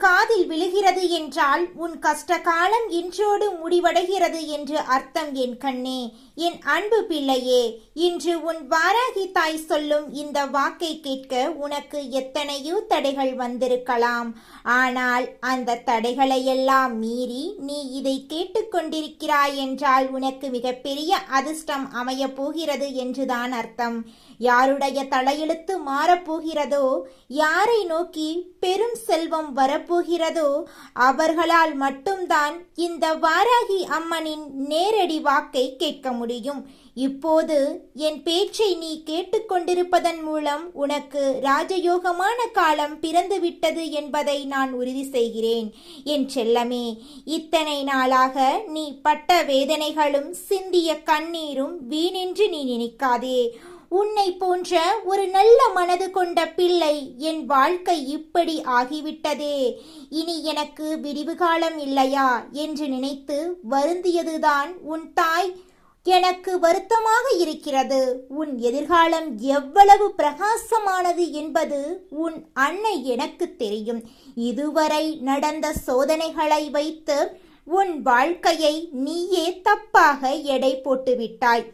காதில் விழுகிறது என்றால் உன் கஷ்ட காலம் இன்றோடு முடிவடைகிறது என்று அர்த்தம் என் கண்ணே. என் அன்பு பிள்ளையே, இன்று உன் வாராகி தாய் சொல்லும் இந்த வாக்கை கேட்க உனக்கு எத்தனையோ தடைகள் வந்திருக்கலாம். ஆனால் அந்த தடைகளையெல்லாம் மீறி நீ இதை கேட்டுக்கொண்டிருக்கிறாய் என்றால் உனக்கு மிகப்பெரிய அதிர்ஷ்டம் அமைய போகிறது என்றுதான் அர்த்தம். யாருடைய தலையெழுத்து மாறப்போகிறதோ, யாரை நோக்கி பெரும் செல்வம் வரப்போகிறதோ அவர்களால் மட்டும்தான் இந்த வாராகி அம்மனின் நேரடி வாக்கை கேட்க முடியும். இப்போது என் பேச்சை நீ கேட்டுக்கொண்டிருப்பதன் மூலம் உனக்கு ராஜயோகமான காலம் பிறந்துவிட்டது என்பதை நான் உறுதி செய்கிறேன். என் செல்லமே, இத்தனை நாளாக நீ பட்ட வேதனைகளும் சிந்திய கண்ணீரும் வீணென்று நீ நினைக்காதே. உன்னை போன்ற ஒரு நல்ல மனது கொண்ட பிள்ளை என் வாழ்க்கை இப்படி ஆகிவிட்டதே, இனி எனக்கு விடிவு காலம் இல்லையா என்று நினைத்து வருந்தியதுதான் உன் தாய். எனக்கு வருத்தமாக இருக்கிறது. உன் எதிர்காலம் எவ்வளவு பிரகாசமானது என்பது உன் அன்னை எனக்கு தெரியும். இதுவரை நடந்த சோதனைகளை வைத்து உன் வாழ்க்கையை நீயே தப்பாக எடை போட்டுவிட்டாய்.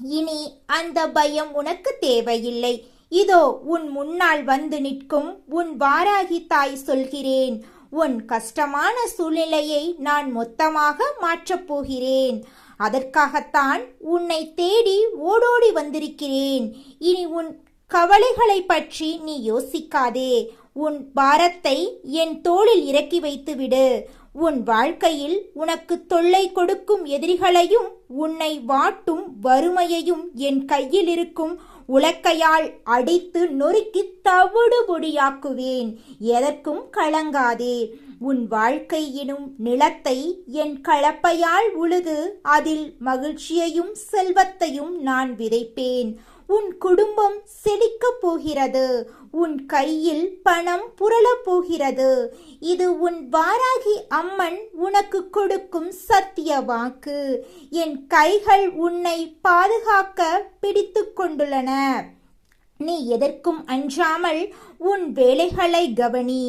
இனி அந்த பயம் உனக்கு தேவையில்லை. இதோ உன் முன்னால் வந்து நிற்கும் உன் வாராகி தாய் சொல்கிறேன். உன் கஷ்டமான சூழ்நிலையை நான் மொத்தமாக மாற்றப் போகிறேன். அதற்காகத்தான் உன்னை தேடி ஓடோடி வந்திருக்கிறேன். இனி உன் கவலைகளை பற்றி நீ யோசிக்காதே. உன் பாரத்தை என் தோளில் இறக்கி வைத்துவிடு. உன் வாழ்க்கையில் உனக்கு தொல்லை கொடுக்கும் எதிரிகளையும் உன்னை வாட்டும் வறுமையையும் என் கையில் இருக்கும் உலக்கையால் அடித்து நொறுக்கி தவிடுபொடியாக்குவேன். எதற்கும் கலங்காதே. உன் வாழ்க்கை எனும் நிலத்தை என் கலப்பையால் உழுது அதில் மகிழ்ச்சியையும் செல்வத்தையும் நான் விதைப்பேன். உன் குடும்பம் செழிக்கப் போகிறது. உன் கையில் பணம் புரளப் போகிறது. இது உன் வாராகி அம்மன் உனக்கு கொடுக்கும் சத்திய வாக்கு. என் கைகள் உன்னை பாதுகாக்க பிடித்து கொண்டுள்ளன. நீ எதற்கும் அஞ்சாமல் உன் வேலைகளை கவனி.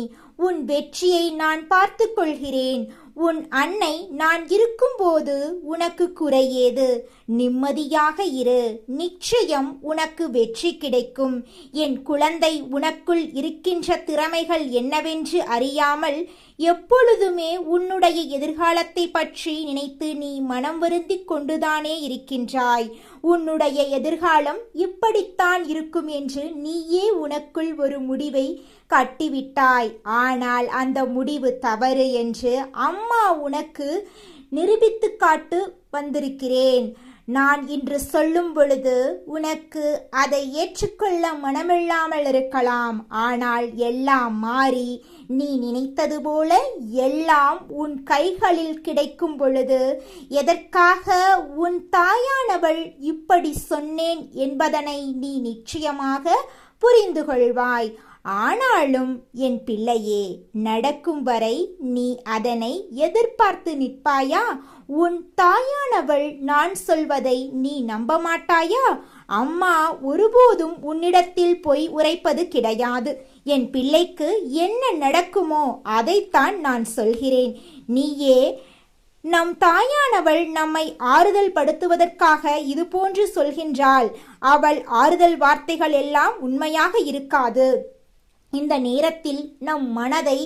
உன் வெற்றியை நான் பார்த்து கொள்கிறேன். உன் அன்னை நான் இருக்கும்போது உனக்கு குறையேது. நிம்மதியாக இரு. நிச்சயம் உனக்கு வெற்றி கிடைக்கும். என் குழந்தை, உனக்குள் இருக்கின்ற திறமைகள் என்னவென்று அறியாமல் எப்பொழுதுமே உன்னுடைய எதிர்காலத்தை பற்றி நினைத்து நீ மனம் வருந்தி கொண்டுதானே இருக்கின்றாய். உன்னுடைய எதிர்காலம் இப்படித்தான் இருக்கும் என்று நீயே உனக்குள் ஒரு முடிவை கட்டிவிட்டாய். ஆனால் அந்த முடிவு தவறு என்று அம்மா உனக்கு நிரூபித்து காட்டு வந்திருக்கிறேன். நான் இன்று சொல்லும் பொழுது உனக்கு அதை ஏற்றுக்கொள்ள மனமில்லாமல் இருக்கலாம். ஆனால் எல்லாம் மாறி நீ நினைத்தது போல எல்லாம் உன் கைகளில் கிடைக்கும் பொழுது எதற்காக உன் தாயானவள் இப்படி சொன்னேன் என்பதனை நீ நிச்சயமாக புரிந்து கொள்வாய். ஆனாலும் என் பிள்ளையே, நடக்கும் வரை நீ அதனை எதிர்பார்த்து நிற்பாயா? உன் தாயானவள் நான் சொல்வதை நீ நம்ப மாட்டாயா? அம்மா ஒருபோதும் உன்னிடத்தில் பொய் உரைப்பது கிடையாது. என் பிள்ளைக்கு என்ன நடக்குமோ அதைத்தான் நான் சொல்கிறேன். நீயே நம் தாயானவள் நம்மை ஆறுதல் படுத்துவதற்காக இது போன்று சொல்கின்றாள். அவள் ஆறுதல் வார்த்தைகள் எல்லாம் உண்மையாக இருக்காது. இந்த நேரத்தில் நம் மனதை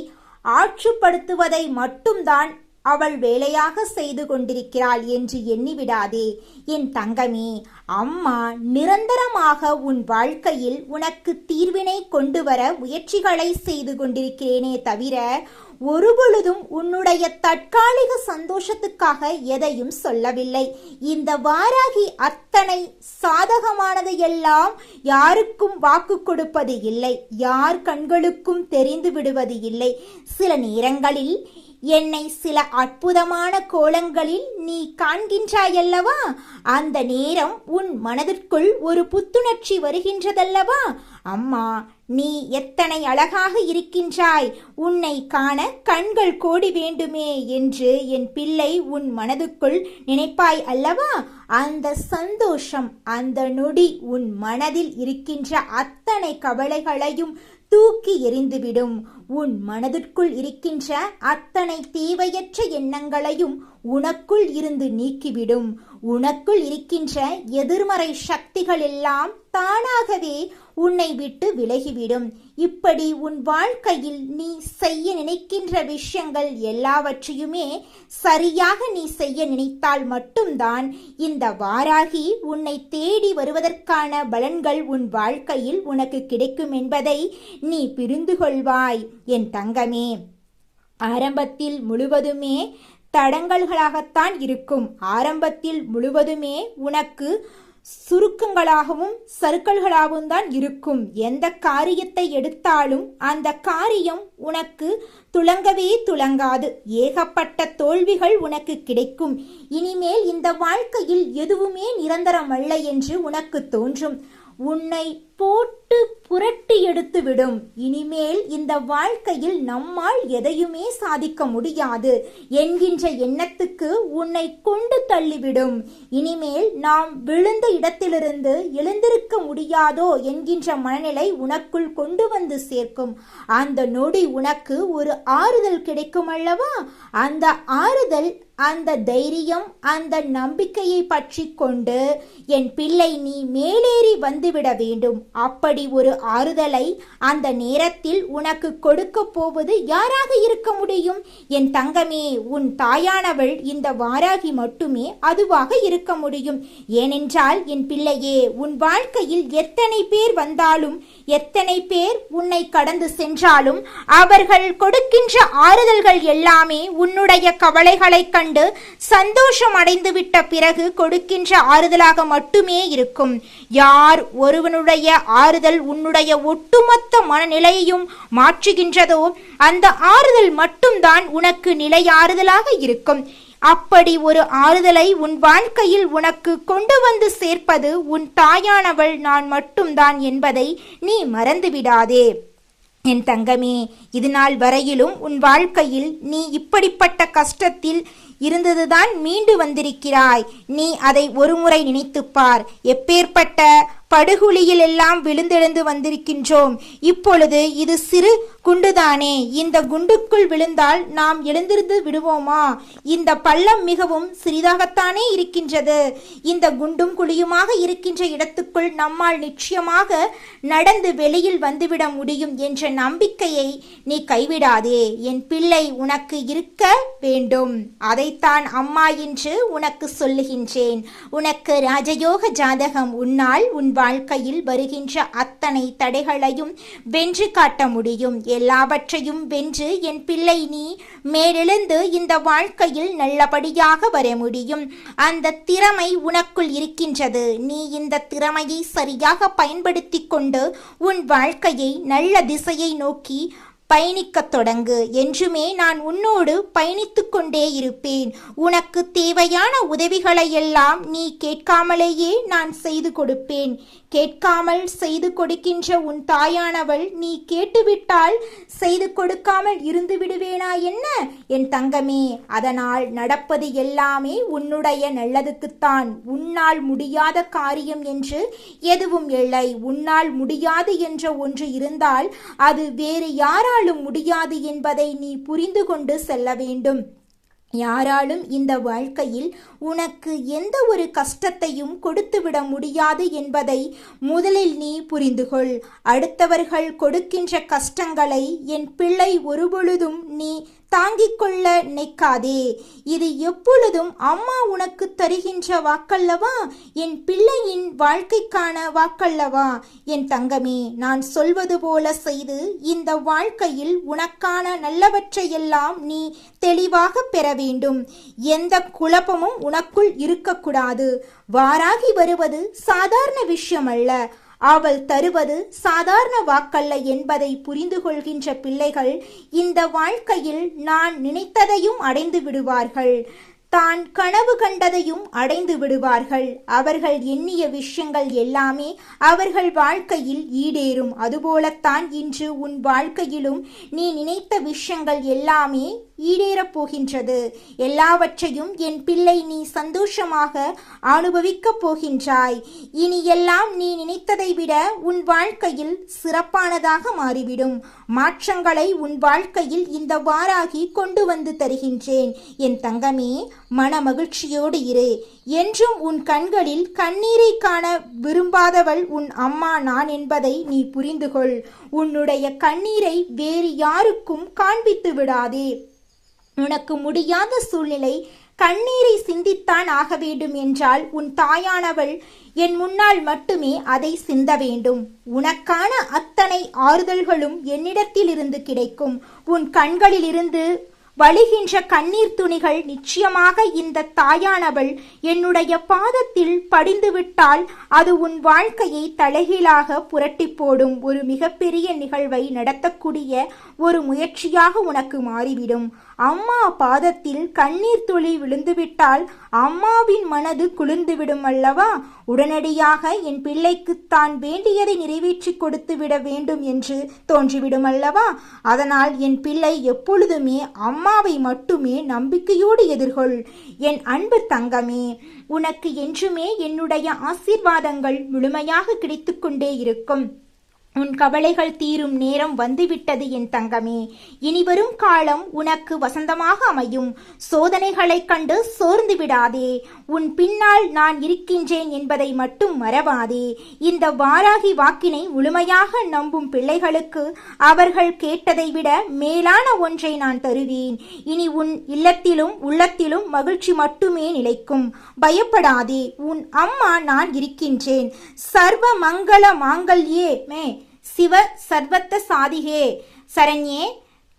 ஆற்றுப்படுத்துவதை மட்டும்தான் அவள் வேலையாக செய்து கொண்டிருக்கிறாள் என்று எண்ணிவிடாதே என் தங்கமே. அம்மா நிரந்தரமாக உன் வாழ்க்கையில் உனக்கு தீர்வினை கொண்டு வர முயற்சிகளை செய்து கொண்டிருக்கிறேனே தவிர ஒருபொழுதும் உன்னுடைய தற்காலிக சந்தோஷத்துக்காக எதையும் சொல்லவில்லை. இந்த வாராகி அத்தனை சாதகமானது எல்லாம் யாருக்கும் வாக்கு கொடுப்பது இல்லை. யார் கண்களுக்கும் தெரிந்து விடுவது இல்லை. சில நேரங்களில் என்னை சில அற்புதமான கோலங்களில் நீ காண்கின்றாயல்லவா? அந்த நேரம் உன் மனதிற்குள் ஒரு புத்துணர்ச்சி வருகின்றதல்லவா? அம்மா, நீ எத்தனை அழகாக இருக்கின்றாய், உன்னை காண கண்கள் கோடி வேண்டுமே என்று என் பிள்ளை உன் மனதுக்குள் நினைப்பாய் அல்லவா? அந்த சந்தோஷம், அந்த நொடி உன் மனதில் இருக்கின்ற அத்தனை கவலைகளையும் தூக்கி எறிந்துவிடும். உன் மனதிற்குள் இருக்கின்ற அத்தனை தேவையற்ற எண்ணங்களையும் உனக்குள் இருந்து நீக்கிவிடும். உனக்குள் இருக்கின்ற எதிர்மறை சக்திகள் எல்லாம் தானாகவே உன்னை விட்டு விலகிவிடும். இப்படி உன் வாழ்க்கையில் நீ செய்ய நினைக்கின்ற விஷயங்கள் எல்லாவற்றையுமே சரியாக நீ செய்ய நினைத்தால் மட்டும்தான் இந்த வாராகி உன்னை தேடி வருவதற்கான பலன்கள் உன் வாழ்க்கையில் உனக்கு கிடைக்கும் என்பதை நீ புரிந்து கொள்வாய் என் தங்கமே. ஆரம்பத்தில் முழுவதுமே தடங்கல்களாகத்தான் இருக்கும். ஆரம்பத்தில் முழுவதுமே உனக்கு சுருக்கங்களாகவும் சறுக்கல்களாகவும் தான் இருக்கும். எந்த காரியத்தை எடுத்தாலும் அந்த காரியம் உனக்கு துளங்கவே துளங்காது. ஏகப்பட்ட தோல்விகள் உனக்கு கிடைக்கும். இனிமேல் இந்த வாழ்க்கையில் எதுவுமே நிரந்தரமல்ல என்று உனக்கு தோன்றும். உன்னை போட்டு புரட்டி எடுத்து விடும். இனிமேல் இந்த வாழ்க்கையில் நம்மால் எதையுமே சாதிக்க முடியாது என்கின்ற எண்ணத்துக்கு உன்னை கொண்டு தள்ளிவிடும். இனிமேல் நாம் விழுந்த இடத்திலிருந்து எழுந்திருக்க முடியாதோ என்கின்ற மனநிலை உனக்குள் கொண்டு வந்து சேர்க்கும். அந்த நொடி உனக்கு ஒரு ஆறுதல் கிடைக்கும் அல்லவா? அந்த ஆறுதல், அந்த தைரியம், அந்த நம்பிக்கையை பற்றி கொண்டு என் பிள்ளை நீ மேலேறி வந்துவிட வேண்டும். அப்படி ஒரு ஆறுதலை அந்த நேரத்தில் உனக்கு கொடுக்க போவது யாராக இருக்க முடியும்? என் தங்கமே, உன் தாயானவள் இந்த வாராகி மட்டுமே அதுவாக இருக்க முடியும். ஏனென்றால் என் பிள்ளையே, உன் வாழ்க்கையில் எத்தனை பேர் வந்தாலும் எத்தனை பேர் உன்னை கடந்து சென்றாலும் அவர்கள் கொடுக்கின்ற ஆறுதல்கள் எல்லாமே உன்னுடைய கவலைகளை கண்டு சந்தோஷம் அடைந்து விட்ட பிறகு கொடுக்கின்ற ஆறுதலாக மட்டுமே இருக்கும். யார் ஒருவனுடைய ஆறுதல் உன்னுடைய ஒட்டுமொத்த மனநிலையையும் மாற்றுகின்றதோ அந்த ஆறுதல் மட்டும்தான் உனக்கு நிலையாறுதலாக இருக்கும். அப்படி ஒரு ஆறுதலை உன் வாழ்க்கையில் உனக்கு கொண்டு வந்து சேர்ப்பது உன் தாயானவள் நான் மட்டும்தான் என்பதை நீ மறந்துவிடாதே என் தங்கமே. இது நாள் வரையிலும் உன் வாழ்க்கையில் நீ இப்படிப்பட்ட கஷ்டத்தில் இருந்ததுதான் மீண்டு வந்திருக்கிறாய். நீ அதை ஒருமுறை நினைத்துப்பார். எப்பேற்பட்ட படுகுழியில் எல்லாம் விழுந்தெழுந்து வந்திருக்கின்றோம். இப்பொழுது இது சிறு குண்டுதானே, இந்த குண்டுக்குள் விழுந்தால் நாம் எழுந்திருந்து விடுவோமா? இந்த பள்ளம் மிகவும் சிறிதாகத்தானே இருக்கின்றது. இந்த குண்டும் குழியுமாக இருக்கின்ற இடத்துக்குள் நம்மால் நிச்சயமாக நடந்து வெளியில் வந்துவிட முடியும் என்ற நம்பிக்கையை நீ கைவிடாதே என் பிள்ளை. உனக்கு இருக்க வேண்டும். அதைத்தான் அம்மா என்று உனக்கு சொல்லுகின்றேன். உனக்கு ராஜயோக ஜாதகம் உன்னால் உன் வாழ்க்கையில் வருகின்ற அத்தனை தடைகளையும் வென்று காட்ட முடியும். எல்லாவற்றையும் வென்று என் பிள்ளை நீ மேலெழுந்து இந்த வாழ்க்கையில் நல்லபடியாக வர முடியும். அந்த திறமை உனக்குள் இருக்கின்றது. நீ இந்த திறமையை சரியாக பயன்படுத்தி கொண்டு உன் வாழ்க்கையை நல்ல திசையை நோக்கி பயணிக்க தொடங்கு. என்றுமே நான் உன்னோடு பயணித்து கொண்டே இருப்பேன். உனக்கு தேவையான உதவிகளை எல்லாம் நீ கேட்காமலேயே நான் செய்து கொடுப்பேன். கேட்காமல் செய்து கொடுக்கின்ற உன் தாயானவள் நீ கேட்டுவிட்டால் செய்து கொடுக்காமல் இருந்து விடுவேனா என்ன என் தங்கமே? அதனால் நடப்பது எல்லாமே உன்னுடைய நல்லதுக்குத்தான். உன்னால் முடியாத காரியம் என்று எதுவும் இல்லை. உன்னால் முடியாது என்ற ஒன்று இருந்தால் அது வேறு யாராலும் முடியாது என்பதை நீ புரிந்து கொண்டு செல்ல வேண்டும். யாராலும் இந்த வாழ்க்கையில் உனக்கு எந்த ஒரு கஷ்டத்தையும் கொடுத்துவிட முடியாது என்பதை முதலில் நீ புரிந்துகொள். அடுத்தவர்கள் கொடுக்கின்ற கஷ்டங்களை என் பிள்ளை ஒருபொழுதும் நீ தாங்கிக் கொள்ள நினைக்காதே. இது எப்பொழுதும் அம்மா உனக்கு தருகின்ற வாக்கல்லவா, என் பிள்ளையின் வாழ்க்கைக்கான வாக்கல்லவா என் தங்கமே. நான் சொல்வது போல செய்து இந்த வாழ்க்கையில் உனக்கான நல்லவற்றையெல்லாம் நீ தெளிவாக பெற வேண்டும். எந்த குழப்பமும் உனக்குள் இருக்கக்கூடாது. வாராகி வருவது சாதாரண விஷயம் அல்ல. அவள் தருவது சாதாரண வாக்கல்ல என்பதை புரிந்து கொள்கின்ற பிள்ளைகள் இந்த வாழ்க்கையில் நான் நினைத்ததையும் அடைந்து விடுவார்கள். தான் கனவு கண்டதையும் அடைந்து விடுவார்கள். அவர்கள் எண்ணிய விஷயங்கள் எல்லாமே அவர்கள் வாழ்க்கையில் ஈடேறும். அதுபோலத்தான் இன்று உன் வாழ்க்கையிலும் நீ நினைத்த விஷயங்கள் எல்லாமே ஈடேறப் போகின்றது. எல்லாவற்றையும் என் பிள்ளை நீ சந்தோஷமாக அனுபவிக்கப் போகின்றாய். இனி எல்லாம் நீ நினைத்ததை விட உன் வாழ்க்கையில் சிறப்பானதாக மாறிவிடும். மாற்றங்களை உன் வாழ்க்கையில் இந்த வாராகி கொண்டு வந்து தருகின்றேன். என் தங்கமே, மன மகிழ்ச்சியோடு இரு. என்றும் உன் கண்களில் கண்ணீரை காண விரும்பாதவள் உன் அம்மா நான் என்பதை நீ புரிந்து கொள். உன்னுடைய கண்ணீரை வேறு யாருக்கும் காண்பித்து விடாதே. உனக்கு முடியாத சூழ்நிலை, கண்ணீரை சிந்தித்தான் ஆக வேண்டும் என்றால் உன் தாயானவள் என் முன்னால் மட்டுமே அதை சிந்த வேண்டும். உனக்கான அத்தனை ஆறுதல்களும் என்னிடத்திலிருந்து கிடைக்கும். உன் கண்களிலிருந்து வழிகின்ற கண்ணீர் துணிகள் நிச்சயமாக இந்த தாயானவள் என்னுடைய பாதத்தில் படிந்துவிட்டால் அது உன் வாழ்க்கையை தலைகீழாக புரட்டி போடும் ஒரு மிகப்பெரிய நிகழ்வை நடத்தக்கூடிய ஒரு முயற்சியாக உனக்கு மாறிவிடும். அம்மா பாதத்தில் கண்ணீர் துளி விழுந்துவிட்டால் அம்மாவின் மனது குளிர்ந்துவிடும் அல்லவா? உடனடியாக என் பிள்ளைக்கு தான் வேண்டியதை நிறைவேற்றி கொடுத்து விட வேண்டும் என்று தோன்றிவிடும் அல்லவா? அதனால் என் பிள்ளை எப்பொழுதுமே அம்மாவை மட்டுமே நம்பிக்கையோடு எதிர்கொள். என் அன்பு தங்கமே, உனக்கு என்றுமே என்னுடைய ஆசீர்வாதங்கள் முழுமையாக கிடைத்து கொண்டே இருக்கும். உன் கவலைகள் தீரும் நேரம் வந்துவிட்டது என் தங்கமே. இனிவரும் காலம் உனக்கு வசந்தமாக அமையும். சோதனைகளைக் கண்டு சோர்ந்து விடாதே. உன் பின்னால் நான் இருக்கின்றேன் என்பதை மட்டும் மறவாதே. இந்த வாராகி வாக்கினை முழுமையாக நம்பும் பிள்ளைகளுக்கு அவர்கள் கேட்டதை விட மேலான ஒன்றை நான் தருவேன். இனி உன் இல்லத்திலும் உள்ளத்திலும் மகிழ்ச்சி மட்டுமே நிலைக்கும். பயப்படாதே, உன் அம்மா நான் இருக்கின்றேன். சர்வ மங்கள மாங்கல்யே சிவ சர்வத்த சாதிகே சரண்யே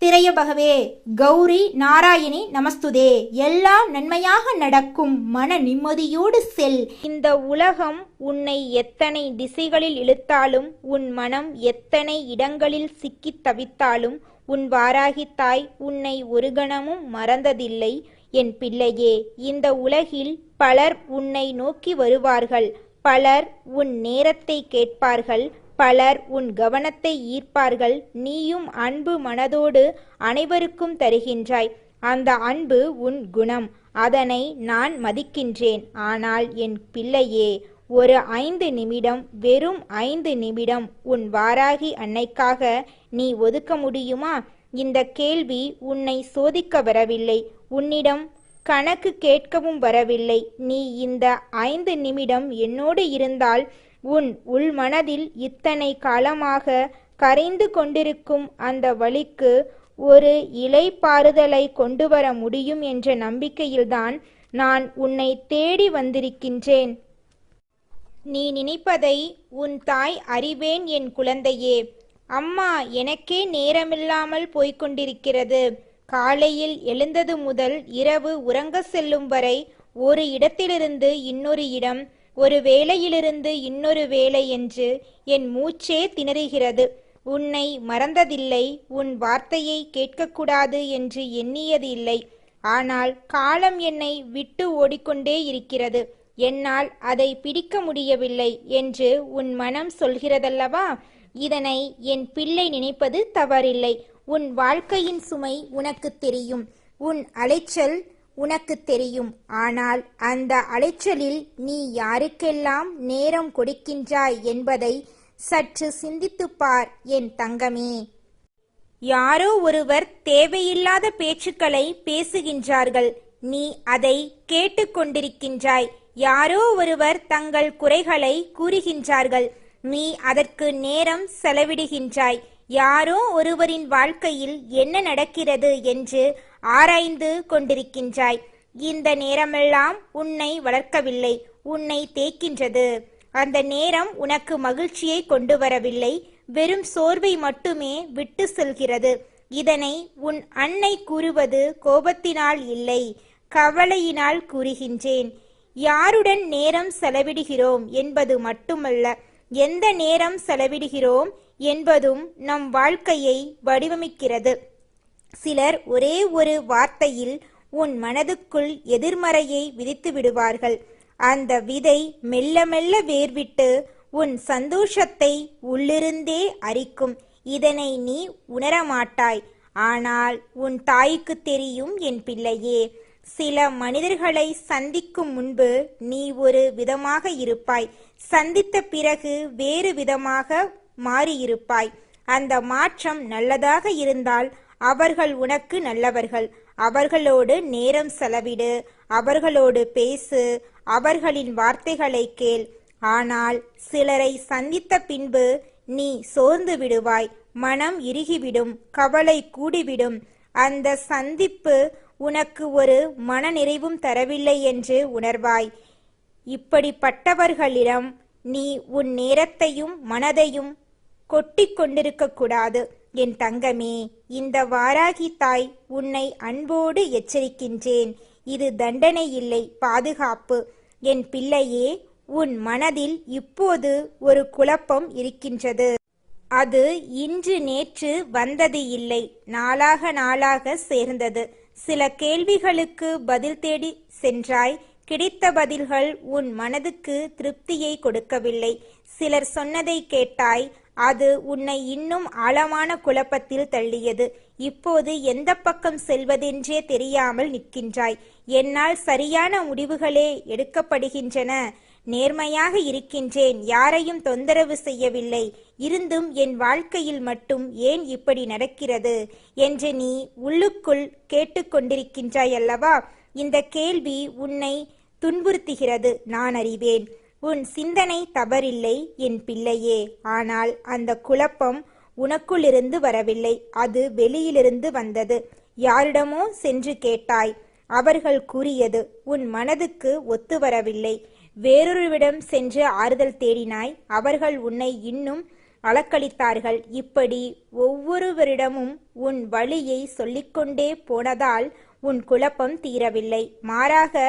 திரையபகவே கௌரி நாராயணி நமஸ்துதே. எல்லாம் நன்மையாக நடக்கும். மன நிம்மதியோடு செல். இந்த உலகம் உன்னை எத்தனை திசைகளில் இழுத்தாலும், உன் மனம் எத்தனை இடங்களில் சிக்கித் தவித்தாலும், உன் வாராகி தாய் உன்னை ஒரு கணமும் மறந்ததில்லை என் பிள்ளையே. இந்த உலகில் பலர் உன்னை நோக்கி வருவார்கள். பலர் உன் நேரத்தை கேட்பார்கள். பலர் உன் கவனத்தை ஈர்ப்பார்கள். நீயும் அன்பு மனதோடு அனைவருக்கும் தருகின்றாய். அந்த அன்பு உன் குணம். அதனை நான் மதிக்கின்றேன். ஆனால் என் பிள்ளையே, ஒரு 5 நிமிடம், வெறும் 5 நிமிடம் உன் வாராகி அன்னைக்காக நீ ஒதுக்க முடியுமா? இந்த கேள்வி உன்னை சோதிக்க வரவில்லை. உன்னிடம் கணக்கு கேட்கவும் வரவில்லை. நீ இந்த 5 நிமிடம் என்னோடு இருந்தால் உன் உள்மனதில் இத்தனை காலமாக கரைந்து கொண்டிருக்கும் அந்த வலிக்கு ஒரு இளைப்பாறுதலை கொண்டு வர முடியும் என்ற நம்பிக்கையில்தான் நான் உன்னை தேடி வந்திருக்கின்றேன். நீ நினைப்பதை உன் தாய் அறிவேன் என் குழந்தையே. அம்மா, எனக்கே நேரமில்லாமல் போய்கொண்டிருக்கிறது. காலையில் எழுந்தது முதல் இரவு உறங்க செல்லும் வரை ஒரு இடத்திலிருந்து இன்னொரு இடம், ஒரு வேளையிலிருந்து இன்னொரு வேளை என்று என் மூச்சே திணறுகிறது. உன்னை மறந்ததில்லை. உன் வார்த்தையை கேட்கக்கூடாது என்று எண்ணியது இல்லை. ஆனால் காலம் என்னை விட்டு ஓடிக்கொண்டே இருக்கிறது. என்னால் அதை பிடிக்க முடியவில்லை என்று உன் மனம் சொல்கிறதல்லவா? இதனை என் பிள்ளை நினைப்பது தவறில்லை. உன் வாழ்க்கையின் சுமை உனக்கு தெரியும். உன் அலைச்சல் உனக்கு தெரியும். ஆனால் அந்த அலைச்சலில் நீ யாருக்கெல்லாம் நேரம் கொடுக்கின்றாய் என்பதை சற்று சிந்தித்துப்பார் என் தங்கமே. யாரோ ஒருவர் தேவையில்லாத பேச்சுக்களை பேசுகின்றார்கள். நீ அதை கேட்டுக்கொண்டிருக்கின்றாய். யாரோ ஒருவர் தங்கள் குறைகளை கூறுகின்றார்கள். நீ அதற்கு நேரம் செலவிடுகின்றாய். யாரோ ஒருவரின் வாழ்க்கையில் என்ன நடக்கிறது என்று ஆராய்ந்து கொண்டிருக்கின்றாய். இந்த நேரமெல்லாம் உன்னை வளர்க்கவில்லை, உன்னை தேய்க்கின்றது. அந்த நேரம் உனக்கு மகிழ்ச்சியை கொண்டு வரவில்லை, வெறும் சோர்வை மட்டுமே விட்டு செல்கிறது. இதனை உன் அன்னை கூறுவது கோபத்தினால் இல்லை, கவலையினால் கூறுகின்றேன். யாருடன் நேரம் செலவிடுகிறோம் என்பது மட்டுமல்ல, எந்த நேரம் செலவிடுகிறோம் என்பதும் நம் வாழ்க்கையை வடிவமைக்கிறது. சிலர் ஒரே ஒரு வார்த்தையில் உன் மனதுக்குள் எதிர்மறையை விதித்து விடுவார்கள். அந்த விதை மெல்ல மெல்ல வேர்விட்டு உன் சந்தோஷத்தை உள்ளிருந்தே அரிக்கும். இதனை நீ உணரமாட்டாய். ஆனால் உன் தாய்க்கு தெரியும் என் பிள்ளையே. சில மனிதர்களை சந்திக்கும் முன்பு நீ ஒரு விதமாக இருப்பாய், சந்தித்த பிறகு வேறு விதமாக மாறியிருப்பாய். அந்த மாற்றம் நல்லதாக இருந்தால் அவர்கள் உனக்கு நல்லவர்கள். அவர்களோடு நேரம் செலவிடு, அவர்களோடு பேசு, அவர்களின் வார்த்தைகளை கேள். ஆனால் சிலரை சந்தித்த பின்பு நீ சோர்ந்து விடுவாய், மனம் இறுகிவிடும், கவலை கூடிவிடும். அந்த சந்திப்பு உனக்கு ஒரு மனநிறைவும் தரவில்லை என்று உணர்வாய். இப்படிப்பட்டவர்களிடம் நீ உன் நேரத்தையும் மனதையும் கொட்டி கொண்டிருக்க கூடாது என் தங்கமே. இந்த வாராகி தாய் உன்னை அன்போடு எச்சரிக்கின்றேன். இது தண்டனை இல்லை, பாதுகாப்பு. என் பிள்ளையே, உன் மனதில் இப்போது ஒரு குழப்பம் இருக்கின்றது. அது இன்று நேற்று வந்தது இல்லை, நாளாக நாளாக சேர்ந்தது. சில கேள்விகளுக்கு பதில் தேடி சென்றாய், கிடைத்த பதில்கள் உன் மனதுக்கு திருப்தியை கொடுக்கவில்லை. சிலர் சொன்னதை கேட்டாய், அது உன்னை இன்னும் ஆழமான குழப்பத்தில் தள்ளியது. இப்போது எந்த பக்கம் செல்வதென்றே தெரியாமல் நிற்கின்றாய். என்னால் சரியான முடிவுகளே எடுக்கப்படுகின்றன, நேர்மையாக இருக்கின்றேன், யாரையும் தொந்தரவு செய்யவில்லை, இருந்தும் என் வாழ்க்கையில் மட்டும் ஏன் இப்படி நடக்கிறது என்று நீ உள்ளுக்குள் கேட்டுக்கொண்டிருக்கின்றாய் அல்லவா? இந்த கேள்வி உன்னை துன்புறுத்துகிறது, நான் அறிவேன். உன் சிந்தனை தவறில்லை என் பிள்ளையே. ஆனால் அந்த குழப்பம் உனக்குள்ளிருந்து வரவில்லை, அது வெளியிலிருந்து வந்தது. யாரிடமோ சென்று கேட்டாய், அவர்கள் கூறியது உன் மனதுக்கு ஒத்து வரவில்லை. வேறொருவிடம் சென்று ஆறுதல் தேடினாய், அவர்கள் உன்னை இன்னும் அலக்களித்தார்கள். இப்படி ஒவ்வொருவரிடமும் உன் வழியை சொல்லிக்கொண்டே போனதால் உன் குழப்பம் தீரவில்லை, மாறாக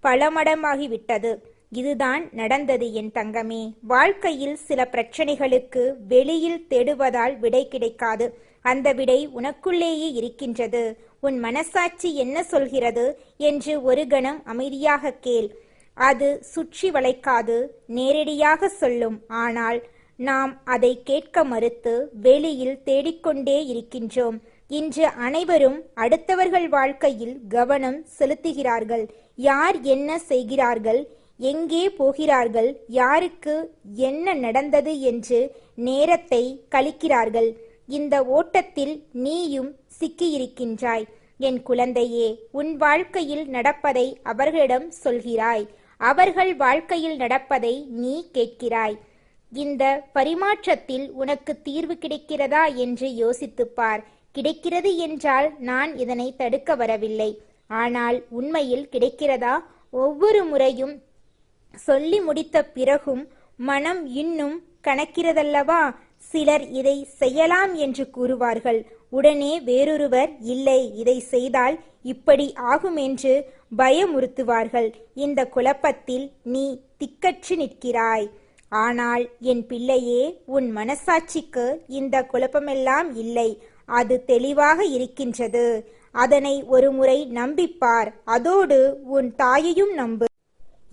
பலமடமாகிவிட்டது. இதுதான் நடந்தது என் தங்கமே. வாழ்க்கையில் சில பிரச்சனைகளுக்கு வெளியில் தேடுவதால் விடை கிடைக்காது. அந்த விடை உனக்குள்ளேயே இருக்கின்றது. உன் மனசாட்சி என்ன சொல்கிறது என்று ஒரு கணம் அமைதியாக கேள். அது சுற்றி வளைக்காது, நேரடியாக சொல்லும். ஆனால் நாம் அதை கேட்க மறுத்து வெளியில் தேடிக்கொண்டே இருக்கின்றோம். இன்று அனைவரும் அடுத்தவர்கள் வாழ்க்கையில் கவனம் செலுத்துகிறார்கள். யார் என்ன செய்கிறார்கள், எங்கே போகிறார்கள், யாருக்கு என்ன நடந்தது என்று நேரத்தை கழிக்கிறார்கள். இந்த ஓட்டத்தில் நீயும் சிக்கியிருக்கின்றாய். என் குழந்தையே, உன் வாழ்க்கையில் நடப்பதை அவர்களிடம் சொல்கிறாய், அவர்கள் வாழ்க்கையில் நடப்பதை நீ கேட்கிறாய். இந்த பரிமாற்றத்தில் உனக்கு தீர்வு கிடைக்கிறதா என்று யோசித்துப்பார். கிடைக்கிறது என்றால் நான் இதனை தடுக்க வரவில்லை. ஆனால் உண்மையில் கிடைக்கிறதா? ஒவ்வொரு முறையும் சொல்லி முடித்த பிறகும் மனம் இன்னும் கணக்கிறதல்லவா? சிலர் இதை செய்யலாம் என்று கூறுவார்கள். உடனே வேறொருவர் இல்லை, இதை செய்தால் இப்படி ஆகும் என்று பயமுறுத்துவார்கள். இந்த குழப்பத்தில் நீ திக்கற்று நிற்கிறாய். ஆனால் என் பிள்ளையே, உன் மனசாட்சிக்கு இந்த குழப்பமெல்லாம் இல்லை, அது தெளிவாக இருக்கின்றது. அதனை ஒரு முறை நம்பிப்பார். அதோடு உன் தாயையும் நம்பு.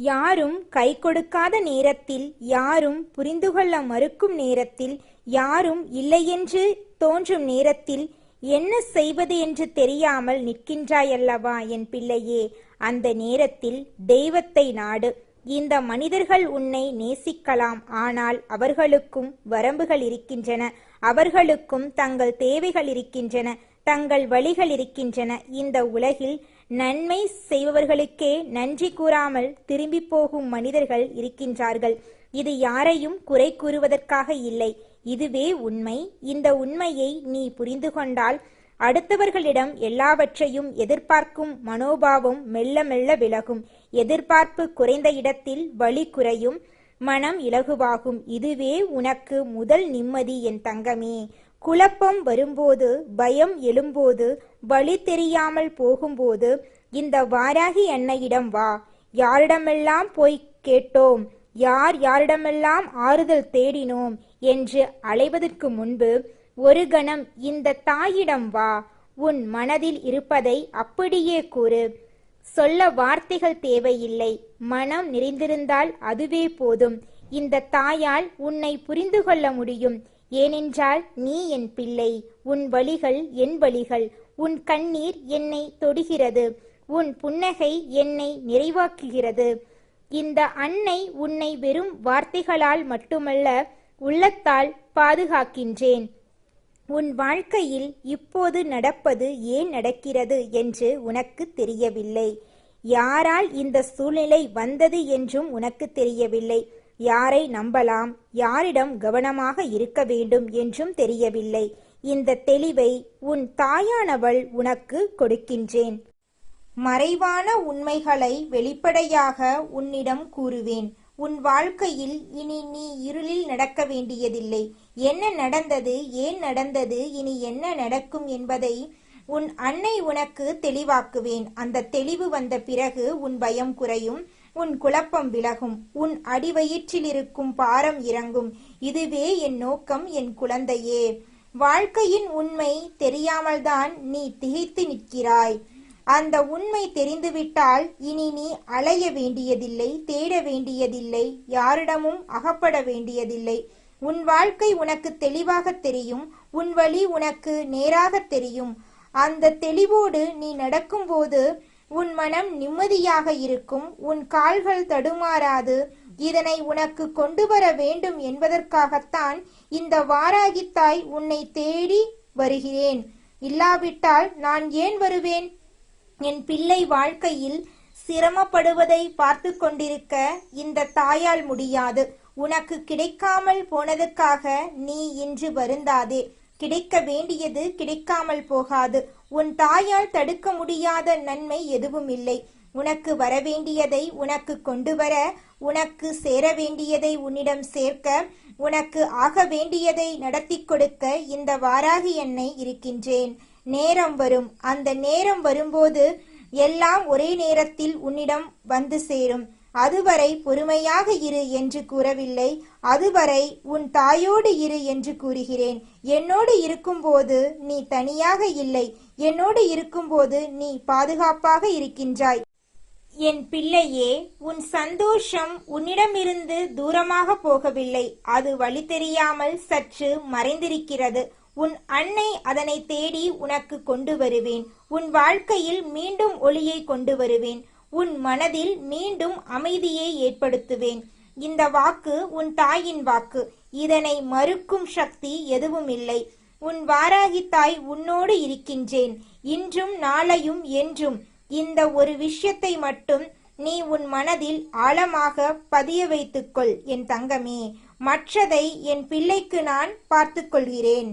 யாரும் கை கொடுக்காத நேரத்தில், யாரும் புரிந்து கொள்ள மறுக்கும் நேரத்தில், யாரும் இல்லையென்று தோன்றும் நேரத்தில் என்ன செய்வது என்று தெரியாமல் நிற்கின்றாயல்லவா என் பிள்ளையே? அந்த நேரத்தில் தெய்வத்தை நாடு. இந்த மனிதர்கள் உன்னை நேசிக்கலாம், ஆனால் அவர்களுக்கும் வரம்புகள் இருக்கின்றன. அவர்களுக்கும் தங்கள் தேவைகள் இருக்கின்றன, தங்கள் வழிகள் இருக்கின்றன. இந்த உலகில் நன்மை செய்பவர்களுக்கே நன்றி கூறாமல் திரும்பி போகும் மனிதர்கள் இருக்கின்றார்கள். இது யாரையும் குறை கூறுவதற்காக இல்லை, இதுவே உண்மை. இந்த உண்மையை நீ புரிந்து கொண்டால் அடுத்தவர்களிடம் எல்லாவற்றையும் எதிர்பார்க்கும் மனோபாவம் மெல்ல மெல்ல விலகும். எதிர்பார்ப்பு குறைந்த இடத்தில் வலி குறையும், மனம் இலகுவாகும். இதுவே உனக்கு முதல் நிம்மதி என் தங்கமே. குழப்பம் வரும்போது, பயம் எழும்போது, வழி தெரியாமல் போகும்போது இந்த வாராகி அன்னையிடம் வா. யாரிடமெல்லாம் போய் கேட்டோம், யாரிடமெல்லாம் ஆறுதல் தேடினோம் என்று அலைவதற்கு முன்பு ஒரு கணம் இந்த தாயிடம் வா. உன் மனதில் இருப்பதை அப்படியே கூறு. சொல்ல வார்த்தைகள் தேவையில்லை, மனம் நிறைந்திருந்தால் அதுவே போதும். இந்த தாயால் உன்னை புரிந்து கொள்ள முடியும். ஏனென்றால் நீ என் பிள்ளை. உன் வலிகள் என் வலிகள். உன் கண்ணீர் என்னை தொடுகிறது. உன் புன்னகை என்னை நிறைவாக்குகிறது. இந்த அன்னை உன்னை வெறும் வார்த்தைகளால் மட்டுமல்ல, உள்ளத்தால் பாதுகாக்கின்றேன். உன் வாழ்க்கையில் இப்போது நடப்பது ஏன் நடக்கிறது என்று உனக்கு தெரியவில்லை. யாரால் இந்த சூழ்நிலை வந்தது என்றும் உனக்கு தெரியவில்லை. யாரை நம்பலாம், யாரிடம் கவனமாக இருக்க வேண்டும் என்றும் தெரியவில்லை. இந்த தெளிவை உன் தாயானவள் உனக்கு கொடுக்கின்றேன். மறைவான உண்மைகளை வெளிப்படையாக உன்னிடம் கூறுவேன். உன் வாழ்க்கையில் இனி நீ இருளில் நடக்க வேண்டியதில்லை. என்ன நடந்தது, ஏன் நடந்தது, இனி என்ன நடக்கும் என்பதை உன் அன்னை உனக்கு தெளிவாக்குவேன். அந்த தெளிவு வந்த பிறகு உன் பயம் குறையும், உன் குழப்பம் விலகும், உன் அடிவயிற்றில் இருக்கும் பாரம் இறங்கும். இதுவே என் நோக்கம் என் குழந்தையே. வாழ்க்கையின் உண்மை தெரியாமல்தான் நீ திகைத்து நிற்கிறாய். அந்த உண்மை தெரிந்துவிட்டால் இனி நீ அலைய வேண்டியதில்லை, தேட வேண்டியதில்லை, யாரிடமும் அகப்பட வேண்டியதில்லை. உன் வாழ்க்கை உனக்கு தெளிவாக தெரியும். உன் வழி உனக்கு நேராக தெரியும். அந்த தெளிவோடு நீ நடக்கும்போது உன் மனம் நிம்மதியாக இருக்கும். உன் கால்கள் தடுமாறாது. இதனை உனக்கு கொண்டு வர வேண்டும் என்பதற்காகத்தான் இந்த வாராகித்தாய் உன்னை தேடி வருகிறேன். இல்லாவிட்டால் நான் ஏன் வருவேன்? என் பிள்ளை வாழ்க்கையில் சிரமப்படுவதை பார்த்து கொண்டிருக்க இந்த தாயால் முடியாது. உனக்கு கிடைக்காமல் போனதுக்காக நீ இன்று வருந்தாதே. கிடைக்க வேண்டியது கிடைக்காமல் போகாது. உன் தாயால் தடுக்க முடியாத நன்மை எதுவும் இல்லை. உனக்கு வரவேண்டியதை உனக்கு கொண்டு வர, உனக்கு சேர வேண்டியதை உன்னிடம் சேர்க்க, உனக்கு ஆக வேண்டியதை நடத்தி கொடுக்க இந்த வாராகி அன்னை இருக்கின்றேன். நேரம் வரும். அந்த நேரம் வரும்போது எல்லாம் ஒரே நேரத்தில் உன்னிடம் வந்து சேரும். அதுவரை பொறுமையாக இரு என்று கூறவில்லை. அதுவரை உன் தாயோடு இரு என்று கூறுகிறேன். என்னோடு இருக்கும்போது நீ தனியாக இல்லை. என்னோடு இருக்கும்போது நீ பாதுகாப்பாக இருக்கின்றாய். என் பிள்ளையே, உன் சந்தோஷம் உன்னிடமிருந்து தூரமாக போகவில்லை. அது வழி தெரியாமல் சற்று மறைந்திருக்கிறது. உன் அன்னை அதனை தேடி உனக்கு கொண்டு வருவேன். உன் வாழ்க்கையில் மீண்டும் ஒளியை கொண்டு வருவேன். உன் மனதில் மீண்டும் அமைதியை ஏற்படுத்துவேன். இந்த வாக்கு உன் தாயின் வாக்கு. இதனை மறுக்கும் சக்தி எதுவும் இல்லை. உன் வாராகி தாய் உன்னோடு இருக்கின்றேன். இன்றும் நாளையும் என்றும். இந்த ஒரு விஷயத்தை மட்டும் நீ உன் மனதில் ஆழமாக பதிய வைத்துக்கொள் என் தங்கமே. மற்றதை என் பிள்ளைக்கு நான் பார்த்து கொள்கிறேன்.